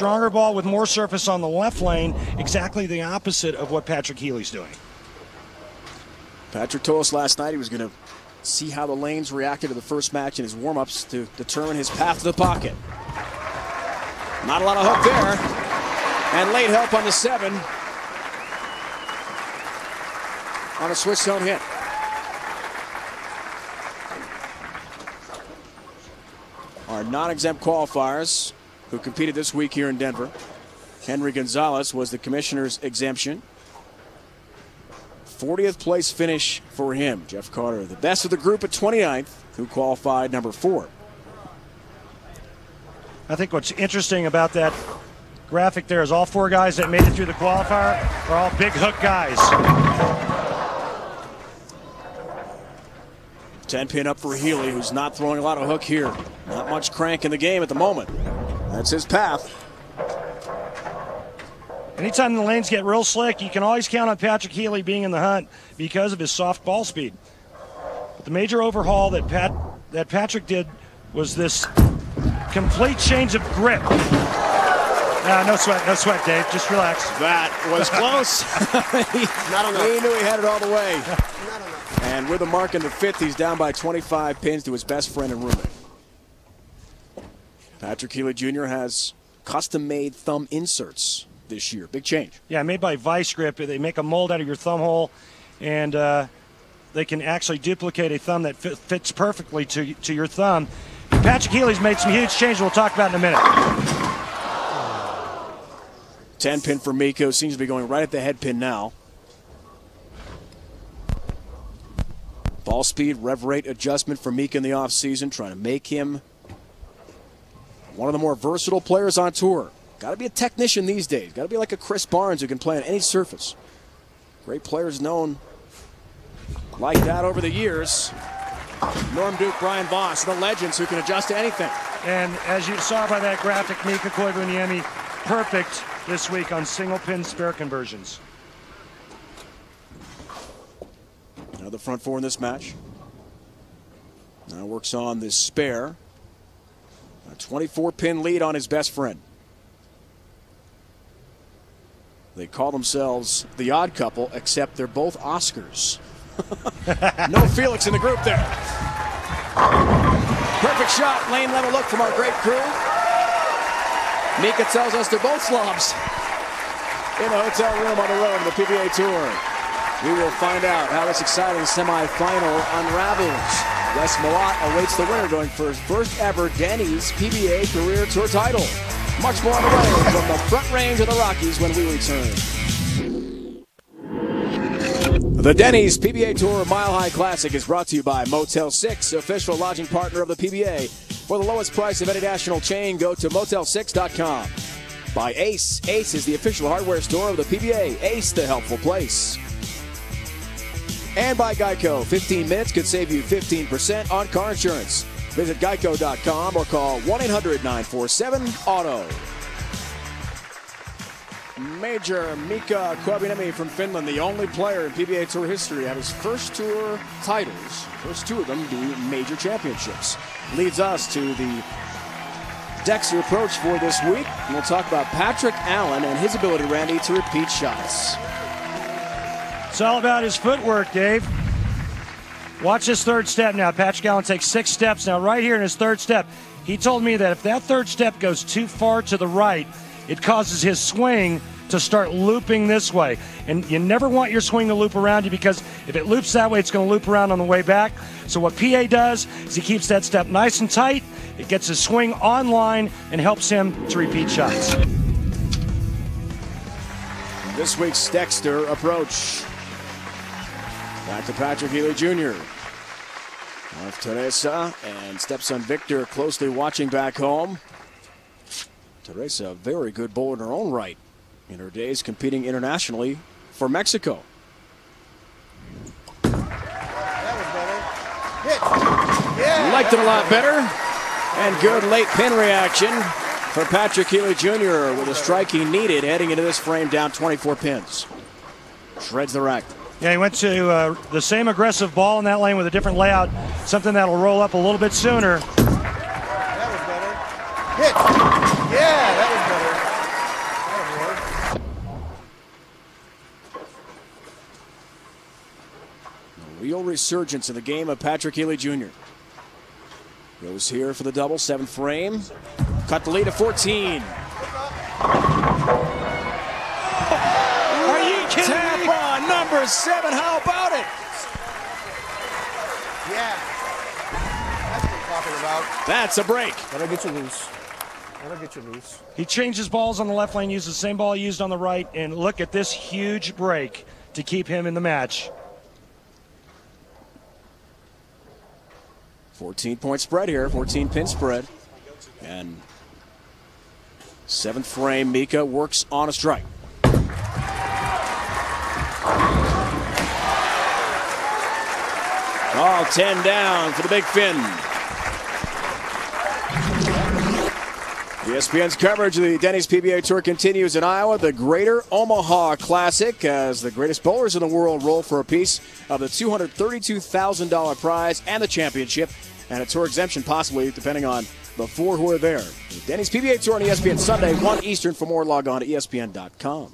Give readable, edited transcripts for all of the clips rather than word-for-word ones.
stronger ball with more surface on the left lane, exactly the opposite of what Patrick Healy's doing. Patrick told us last night he was going to see how the lanes reacted to the first match in his warm-ups to determine his path to the pocket. Not a lot of hook there. And late help on the 7. On a switch zone hit. Our non-exempt qualifiers who competed this week here in Denver. Henry Gonzalez was the commissioner's exemption. 40th place finish for him. Jeff Carter, the best of the group at 29th, who qualified number 4. I think what's interesting about that graphic there is all 4 guys that made it through the qualifier are all big hook guys. 10-pin up for Healy, who's not throwing a lot of hook here. Not much crank in the game at the moment. That's his path. Anytime the lanes get real slick, you can always count on Patrick Healy being in the hunt because of his soft ball speed. But the major overhaul that Patrick did was this complete change of grip. No sweat, Dave. Just relax. That was close. He knew he had it all the way. And with a mark in the 5th, he's down by 25 pins to his best friend and roommate. Patrick Healy Jr. has custom-made thumb inserts this year. Big change. Yeah, made by Vice Grip. They make a mold out of your thumb hole, and they can actually duplicate a thumb that fits perfectly to your thumb. Patrick Healy's made some huge changes we'll talk about in a minute. 10-pin for Miko. Seems to be going right at the head pin now. Ball speed, rev rate adjustment for Mika in the offseason, trying to make him one of the more versatile players on tour. Got to be a technician these days. Got to be like a Chris Barnes who can play on any surface. Great players known like that over the years. Norm Duke, Brian Voss, the legends who can adjust to anything. And as you saw by that graphic, Mika Koivuniemi, perfect this week on single pin spare conversions. Another front 4 in this match. Now works on this spare. A 24-pin lead on his best friend. They call themselves the odd couple, except they're both Oscars. No Felix in the group there. Perfect shot, lane level look from our great crew. Mika tells us they're both slobs in a hotel room on the road in the PBA Tour. We will find out how this exciting semifinal unravels. Wes Malott awaits the winner going for his first ever Denny's PBA Career Tour title. Much more on the way from the Front Range of the Rockies when we return. The Denny's PBA Tour Mile High Classic is brought to you by Motel 6, official lodging partner of the PBA. For the lowest price of any national chain, go to Motel6.com. By Ace. Ace is the official hardware store of the PBA. Ace, the helpful place. And by Geico. 15 minutes could save you 15% on car insurance. Visit geico.com or call 1-800-947-AUTO. Major Mika Koivuniemi from Finland, the only player in PBA Tour history to have his first tour titles, first 2 of them being major championships. Leads us to the Dexter approach for this week. And we'll talk about Patrick Allen and his ability, Randy, to repeat shots. It's all about his footwork, Dave. Watch his 3rd step now. Patrick Allen takes 6 steps now. Right here in his 3rd step, he told me that if that 3rd step goes too far to the right, it causes his swing to start looping this way. And you never want your swing to loop around you, because if it loops that way, it's going to loop around on the way back. So what PA does is he keeps that step nice and tight. It gets his swing on line and helps him to repeat shots. This week's Dexter approach. Back to Patrick Healy Jr. Off Teresa and stepson Victor closely watching back home. Teresa, a very good bowler in her own right in her days competing internationally for Mexico. That was better. Hit. Yeah. Liked it a lot better. And good late pin reaction for Patrick Healy Jr. with a strike he needed heading into this frame down 24 pins. Shreds the rack. Yeah, he went to the same aggressive ball in that lane with a different layout, something that'll roll up a little bit sooner. That was better. Hit. Yeah, that was better. real resurgence in the game of Patrick Healy Jr. Goes here for the double, 7th frame. Cut the lead to 14. Are you kidding Tap me? on number 7. How about it? Yeah. That's what I'm talking about. That's a break. That'll get you loose. That'll get you loose. He changed his balls on the left lane, used the same ball he used on the right, and look at this huge break to keep him in the match. 14-point spread here, 14-pin spread. And 7th frame, Mika works on a strike. All 10 down for the Big Fin. ESPN's coverage of the Denny's PBA Tour continues in Iowa. The Greater Omaha Classic, as the greatest bowlers in the world roll for a piece of the $232,000 prize and the championship, and a tour exemption possibly, depending on the 4 who are there. The Denny's PBA Tour on ESPN Sunday, 1 Eastern. For more, log on to ESPN.com.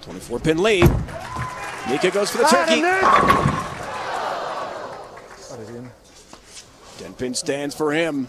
24-pin lead. Mika goes for the turkey. 10-pin stands for him.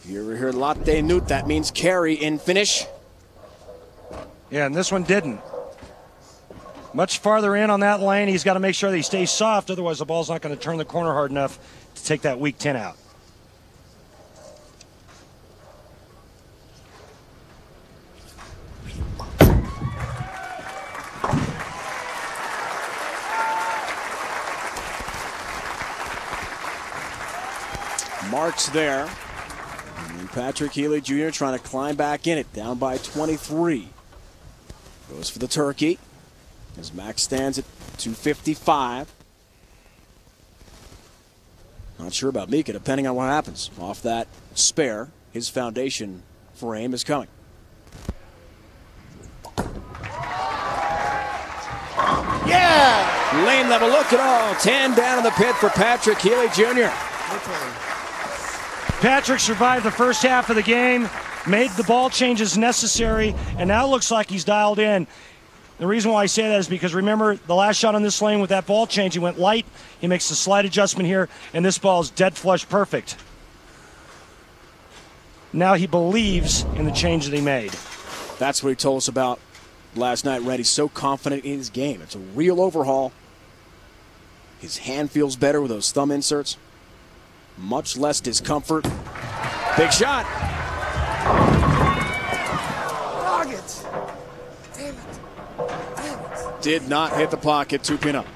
You ever heard latte newt? That means carry in finish. Yeah, and this one didn't. Much farther in on that lane. He's got to make sure that he stays soft, otherwise the ball's not going to turn the corner hard enough to take that weak 10 out. Marks there. And Patrick Healy Jr. trying to climb back in it, down by 23. Goes for the turkey. His max stands at 255. Not sure about Mika, depending on what happens. Off that spare, his foundation frame is coming. Yeah! Lane level, look at all. 10 down in the pit for Patrick Healy Jr. Patrick survived the first half of the game, made the ball changes necessary, and now looks like he's dialed in. The reason why I say that is because, remember, the last shot on this lane with that ball change, he went light. He makes a slight adjustment here, and this ball is dead flush perfect. Now he believes in the change that he made. That's what he told us about last night, Red. He's so confident in his game. It's a real overhaul. His hand feels better with those thumb inserts. Much less discomfort. Big shot. Dog it. Damn it. Damn it. Did not hit the pocket, 2-pin up.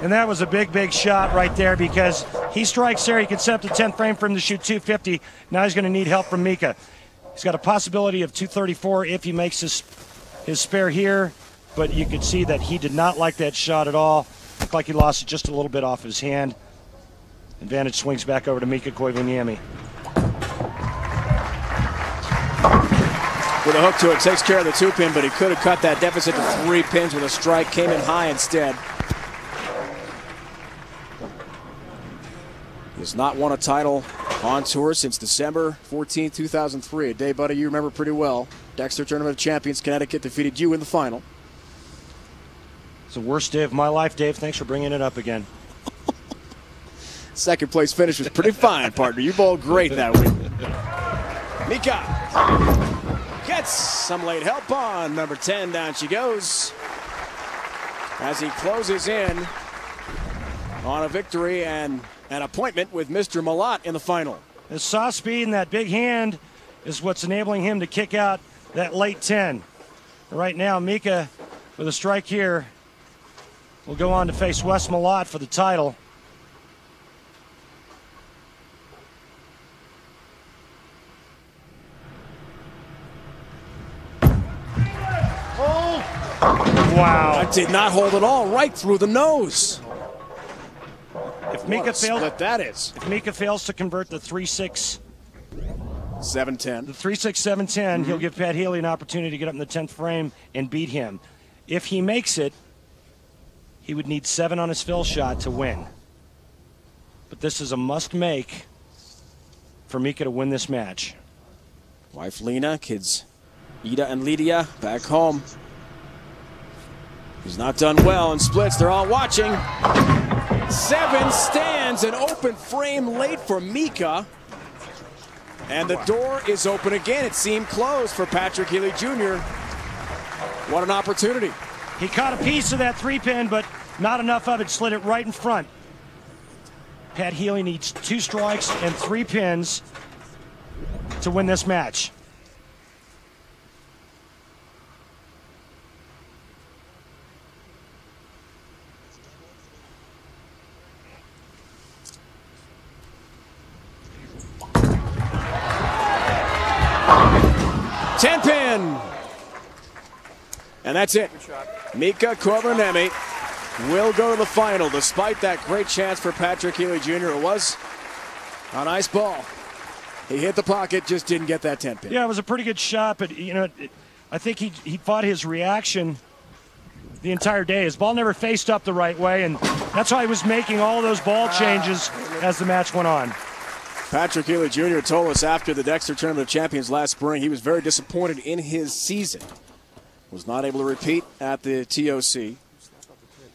And that was a big, big shot right there because he strikes there. He can set up the 10th frame for him to shoot 250. Now he's going to need help from Mika. He's got a possibility of 234 if he makes his spare here, but you could see that he did not like that shot at all. Looked like he lost it just a little bit off his hand. Advantage swings back over to Mika Koivuniemi. With a hook to it, takes care of the 2-pin, but he could have cut that deficit to 3 pins with a strike. Came in high instead. He has not won a title on tour since December 14, 2003. A day, buddy, you remember pretty well. Dexter Tournament of Champions, Connecticut defeated you in the final. It's the worst day of my life, Dave. Thanks for bringing it up again. Second place finish was pretty fine, partner. You bowled great that week. Mika gets some late help on number 10. Down she goes as he closes in on a victory and an appointment with Mr. Malat in the final. His soft speed and that big hand is what's enabling him to kick out that late 10. Right now, Mika, with a strike here, will go on to face Wes Malat for the title. Wow. That did not hold at all, right through the nose. If Mika fails, split that is. If Mika fails to convert the 3-6, 7-10. the 3-6-7-10, he'll give Pat Healy an opportunity to get up in the 10th frame and beat him. If he makes it, he would need 7 on his fill shot to win. But this is a must-make for Mika to win this match. Wife Lena, kids Ida and Lydia back home. He's not done well in splits. They're all watching. 7 stands, an open frame late for Mika. And the door is open again. It seemed closed for Patrick Healy Jr. What an opportunity. He caught a piece of that 3-pin, but not enough of it. Slid it right in front. Pat Healy needs 2 strikes and 3 pins to win this match. Ten-pin. And that's it. Mika Koivuniemi will go to the final despite that great chance for Patrick Healy Jr. It was a nice ball. He hit the pocket, just didn't get that 10-pin. Yeah, it was a pretty good shot, but I think he fought his reaction the entire day. His ball never faced up the right way, and that's why he was making all those ball changes as the match went on. Patrick Healy Jr. told us after the Dexter Tournament of Champions last spring he was very disappointed in his season. Was not able to repeat at the TOC.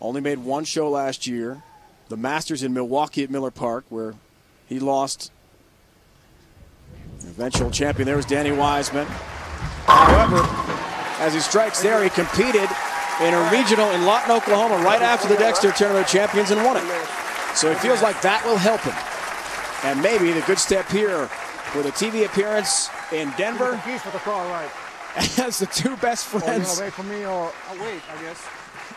Only made 1 show last year. The Masters in Milwaukee at Miller Park, where he lost. The eventual champion there was Danny Wiseman. However, as he strikes there, he competed in a regional in Lawton, Oklahoma, right after the Dexter Tournament of Champions and won it. So he feels like that will help him. And maybe the good step here with a TV appearance in Denver as the 2 best friends wait for me or wait, I guess.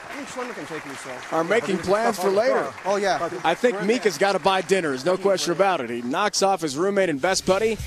I think Slimmer can take you, so. are making plans for later. Oh, yeah. I think Mika's got to buy dinner. There's no question about it. He knocks off his roommate and best buddy.